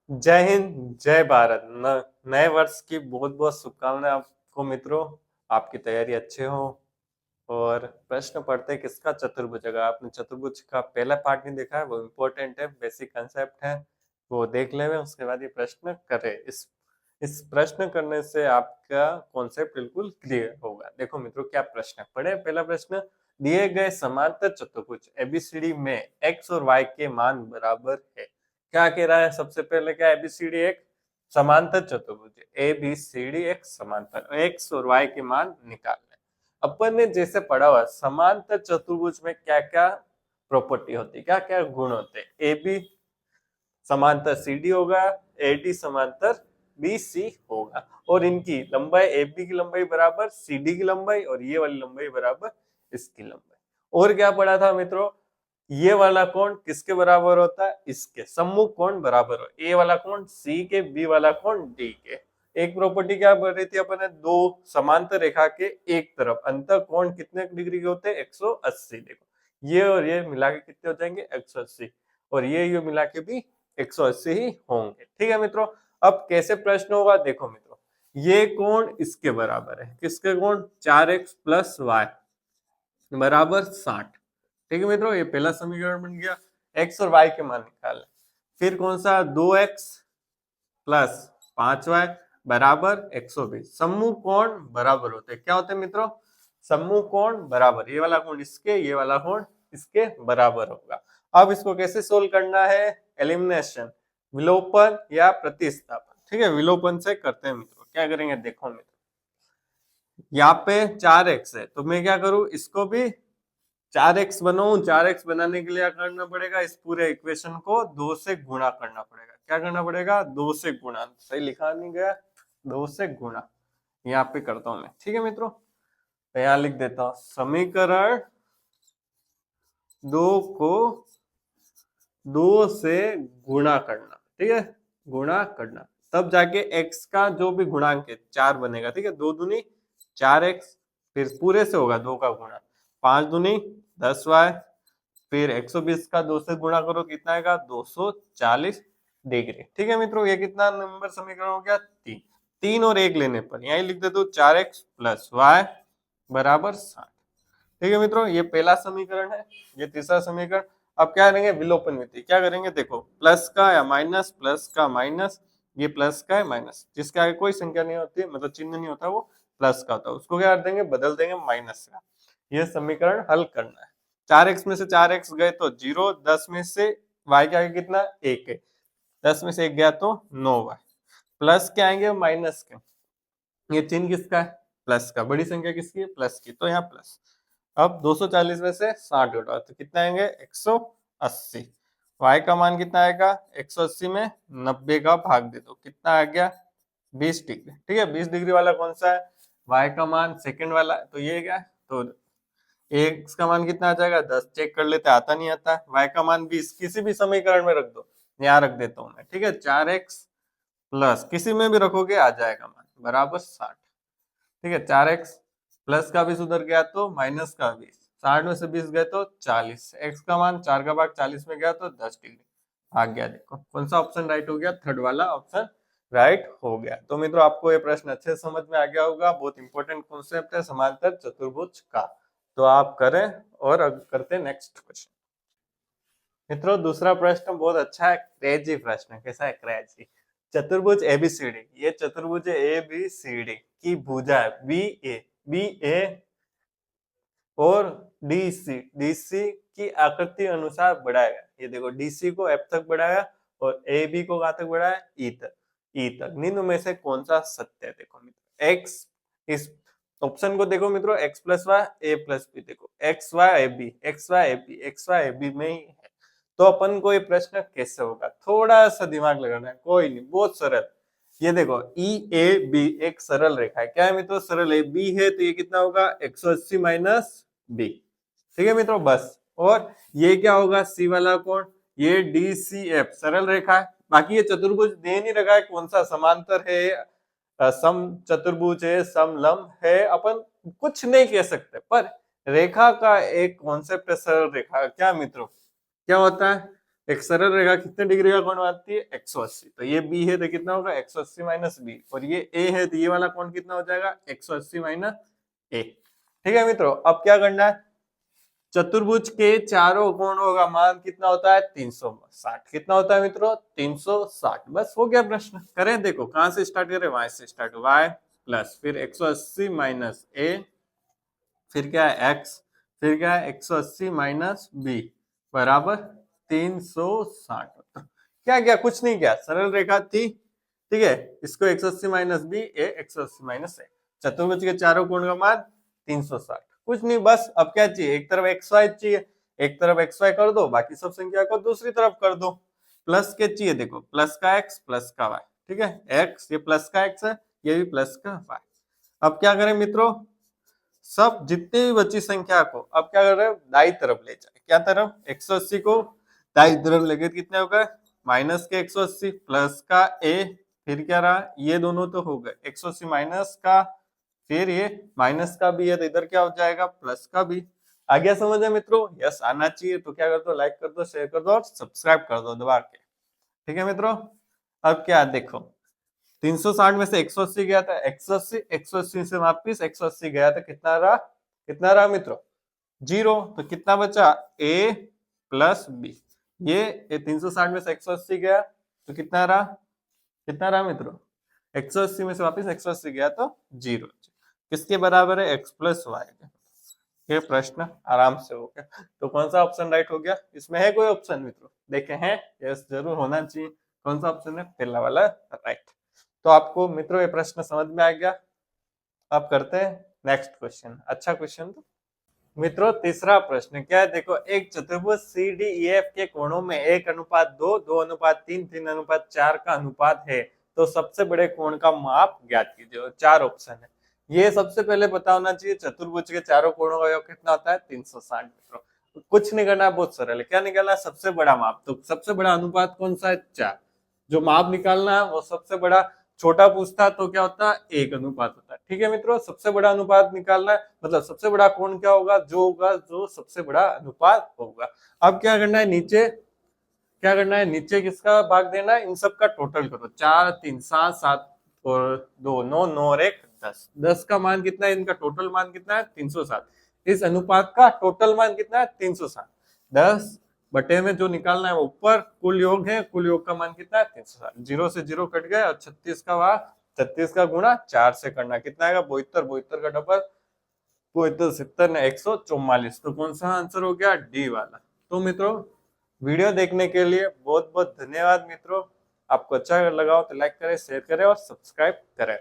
जय हिंद, जय भारत। नए वर्ष की बहुत बहुत शुभकामनाएं आपको मित्रों। आपकी तैयारी अच्छे हो। और प्रश्न पढ़ते किसका चतुर्भुज। अगर आपने चतुर्भुज का पहला पार्ट नहीं देखा है, वो इम्पोर्टेंट है, बेसिक कंसेप्ट है, वो देख ले। उसके बाद ये प्रश्न करे। इस प्रश्न करने से आपका कॉन्सेप्ट बिल्कुल क्लियर होगा। देखो मित्रों, क्या प्रश्न है, पढ़े। पहला प्रश्न, दिए गए समांतर चतुर्भुज एबीसीडी में एक्स और वाई के मान बराबर है। क्या कह रहा है सबसे पहले, क्या एबीसीडी एक समांतर चतुर्भुज, एबीसीडी एक समांतर, एक्स और वाई के मान निकालने। अपन ने जैसे पढ़ा हुआ समांतर चतुर्भुज में क्या क्या प्रॉपर्टी होती है, क्या क्या गुण होते हैं। ए बी समांतर सी डी होगा, ए डी समांतर बी सी होगा, और इनकी लंबाई ए बी की लंबाई बराबर सी डी की लंबाई, और ये वाली लंबाई बराबर इसकी लंबाई। और क्या पढ़ा था मित्रों, ये वाला कोण किसके बराबर होता है, इसके सम्मुख कोण बराबर हो। ए वाला कोण सी के, बी वाला कोण डी के। एक प्रॉपर्टी क्या बोल रही थी अपन ने, दो समांतर रेखा के एक तरफ अंतर कोण कितने डिग्री के होते हैं, 180। देखो ये और ये मिला के कितने हो जाएंगे, 180, और ये मिला के भी 180 ही होंगे। ठीक है मित्रों। अब कैसे प्रश्न होगा, देखो मित्रों, ये कोण इसके बराबर है, किसके कोण, 4x प्लस वाई बराबर 60। ठीक है मित्रों, ये पहला समीकरण बन गया। x और y के मान निकाले। फिर कौन सा, 2x प्लस 5y बराबर 120। समूह कोण बराबर होते हैं, क्या होते हैं मित्रों, समूह कोण बराबर। ये वाला कोण इसके, ये वाला कोण इसके बराबर होगा। अब इसको कैसे सोल्व करना है, एलिमिनेशन, विलोपन या प्रतिस्थापन। ठीक है, विलोपन से करते हैं मित्रों। क्या करेंगे, देखो मित्रों, यहाँ पे 4x है, तो मैं क्या करूं, इसको भी 4x बनाऊं। 4x बनाने के लिए क्या करना पड़ेगा, इस पूरे इक्वेशन को 2 से गुणा करना पड़ेगा। क्या करना पड़ेगा, 2 से गुणा। सही लिखा नहीं गया, 2 से गुणा। यहाँ पे करता हूं मैं। ठीक है मित्रों, तो यहाँ लिख देता हूं, समीकरण 2 को 2 से गुणा करना। ठीक है, गुणा करना, तब जाके x का जो भी गुणांक है 4 बनेगा। ठीक है, 2 दूनी 4x, फिर पूरे से होगा 2 का गुणा, 5 दूनी 10y, फिर 120 का 2 से गुणा करो, कितना आएगा, 240 डिग्री। ठीक है मित्रों, ये कितना नंबर समीकरण हो गया, 3। 3 और 1 लेने पर यही लिख देते हो, 4x प्लस वाई बराबर 60। ठीक है मित्रों, ये पहला समीकरण है। ये तीसरा समीकरण। अब क्या करेंगे, विलोपन विधि। क्या करेंगे, देखो, प्लस का या माइनस, प्लस का माइनस, ये प्लस का है माइनस, जिसके आगे कोई संख्या नहीं होती, मतलब चिन्ह नहीं होता, वो प्लस का होता है, उसको क्या कर देंगे, बदल देंगे माइनस का। ये समीकरण हल करना है। 4x में से 4x गए तो 0, 10 में से y के आगे कितना, 1 है, 10 में से 1 गया तो 9y, प्लस के आएंगे माइनस के। ये चिन्ह किसका है, प्लस का। बड़ी संख्या किसकी है, प्लस की, तो यहाँ प्लस। अब 240 में से 60 घटाओ तो कितना आएंगे, 180। y का मान कितना आएगा, 180 में 90 का भाग दे दो, कितना आ गया, 20 डिग्री। ठीक है, 20 डिग्री वाला कौन सा है, y का मान सेकंड वाला, तो ये क्या, तो x का मान कितना आ जाएगा, 10। चेक कर लेते, आता नहीं आता। y का मान 20, किसी भी समीकरण में रख दो, यहाँ रख देता हूँ मैं। ठीक है, 4x प्लस किसी में भी रखोगे आ जाएगा मान बराबर 60। ठीक है, 4x प्लस का भी सुधर गया तो माइनस का भी, 60 में से 20 गए तो 40। x का मान 4 का भाग 40 में गया तो 10 डिग्री आ गया। देखो कौन सा ऑप्शन राइट हो गया, थर्ड वाला ऑप्शन राइट हो गया। तो मित्रों, आपको ये प्रश्न अच्छे से समझ में आ गया होगा। बहुत इंपॉर्टेंट कॉन्सेप्ट है समांतर चतुर्भुज का। तो आप करें और करते नेक्स्ट क्वेश्चन। मित्रों, दूसरा प्रश्न बहुत अच्छा है, क्रेजी प्रश्न। कैसा है, क्रेजी। चतुर्भुज एबीसीडी, ये चतुर्भुज एबीसीडी की भुजा है बी ए और डीसी की आकृति अनुसार बढ़ाया। ये देखो, डीसी को एफ तक बढ़ाया और ए बी को कहां तक बढ़ाया, ई तक। निम्न में से कौन सा सत्य है। देखो मित्रों, एक्स, इस ऑप्शन को देखो मित्रों, X plus Y A plus B. देखो X Y A B, X Y A B, X Y A B में ही है। तो अपन को ये प्रश्न कैसे होगा, थोड़ा सा दिमाग लगाना है, कोई नहीं, बहुत सरल। ये देखो, ई ए बी एक सरल रेखा है। क्या है मित्रों, सरल है। बी है तो ये कितना होगा, 180 माइनस बी। ठीक है मित्रों, बस। और ये क्या होगा, सी वाला कोण, ये डी सी एफ सरल रेखा है। बाकी ये चतुर्भुज दे नहीं रखा है, कौन सा समांतर है, सम चतुर्भुज है, समलंब है, अपन कुछ नहीं कह सकते। पर रेखा का एक कॉन्सेप्ट है, सरल रेखा। क्या मित्रों, क्या होता है, एक सरल रेखा कितने डिग्री का कोण बनाती है? 180। तो ये बी है तो कितना होगा? 180 माइनस बी। और ये ए है तो ये वाला कोण कितना हो जाएगा? 180 माइनस ए। ठीक है मित्रों, अब क्या करना है? चतुर्भुज के चारों कोणों का मान कितना होता है? 360। कितना होता है मित्रों? 360। बस हो गया प्रश्न। करें, देखो कहां से स्टार्ट करें? y से स्टार्ट। y प्लस फिर 180 माइनस ए, फिर क्या है x, फिर क्या है 180 माइनस बी बराबर 360। क्या क्या? कुछ नहीं किया, सरल रेखा थी। ठीक है, इसको 180 माइनस बी, ए 180 माइनस ए। चतुर्भुज के चारों कोण का मान 360। कुछ नहीं, बस अब क्या चाहिए? एक तरफ एक्स वाई चाहिए, एक तरफ एक्स वाई कर दो, बाकी सब संख्या को दूसरी तरफ कर दो। प्लस के चाहिए, देखो प्लस का एक्स प्लस का वाई। ठीक है, एक्स ये प्लस का एक्स है, ये भी प्लस का वाई। अब क्या करें मित्रों? सब जितने भी बची संख्या को अब क्या कर रहे हैं? दाई तरफ ले जाए। क्या तरफ? 180 को दाई तरफ लेके कितने हो गए? माइनस के 180 प्लस का ए, फिर क्या रहा? ये दोनों तो हो गए 180 माइनस का, फिर ये माइनस का भी है तो इधर क्या हो जाएगा? प्लस का भी। आ गया समझ में मित्रों? यस आना चाहिए। तो क्या कर दो? लाइक कर दो, शेयर कर दो और सब्सक्राइब कर दो दबा के। ठीक है मित्रों, अब क्या देखो, 360 में से 180 गया था, 180 180 से वापिस 180 गया था, कितना रहा? कितना रहा मित्रों? 0। तो कितना बचा? a plus B. ये 360 में से 180 गया तो कितना रहा? कितना रहा मित्रों? 180 में से वापिस 180 गया तो 0। किसके बराबर है? x plus Y. ये प्रश्न आराम से हो गया। तो कौन सा ऑप्शन राइट हो गया? इसमें है कोई ऑप्शन मित्रों? देखे हैं? यस जरूर होना चाहिए। कौन सा ऑप्शन है? पहला वाला राइट। तो आपको मित्रों ये प्रश्न समझ में आ गया। अब करते हैं नेक्स्ट क्वेश्चन। अच्छा क्वेश्चन। तो मित्रों तीसरा प्रश्न क्या है? देखो, एक चतुर्भुज सी डी ई एफ के कोणों में 1:2, 2:3, 3:4 का अनुपात है, तो सबसे बड़े कोण का माप ज्ञात कीजिए। 4 ऑप्शन है। ये सबसे पहले पता होना चाहिए चतुर्भुज के चारों कोणों का योग कितना होता है? 360 मित्रों। कुछ नहीं करना, बहुत सरल है। क्या निकालना है? सबसे बड़ा माप। तो सबसे बड़ा अनुपात कौन सा है? 4। जो माप निकालना है वो सबसे बड़ा, छोटा पूछता है तो क्या होता है? 1 अनुपात होता है। ठीक है मित्रों, सबसे बड़ा अनुपात निकालना है, मतलब सबसे बड़ा कोण क्या होगा? जो होगा जो सबसे बड़ा अनुपात होगा। अब क्या करना है? नीचे क्या करना है? नीचे किसका भाग देना है? इन सब का टोटल करो। 4 3 7 7 और 2 9 9 और 1 10। 10 का मान कितना है? इनका टोटल मान कितना है? 360। इस अनुपात का टोटल मान कितना है? 360। 10 बटे में जो निकालना है वो ऊपर कुल योग है, कुल योग का मान कितना है? 360। 0 से 0 कट गए और 36 का वहां 36 का गुणा 4 से करना, कितना आएगा? 72। 72 का डबल 72 70 ने 144। तो कौन सा आंसर हो गया? डी वाला। तो मित्रों वीडियो देखने के लिए बहुत बहुत धन्यवाद मित्रों। आपको अच्छा लगा हो तो लाइक करें, शेयर करें और सब्सक्राइब करें।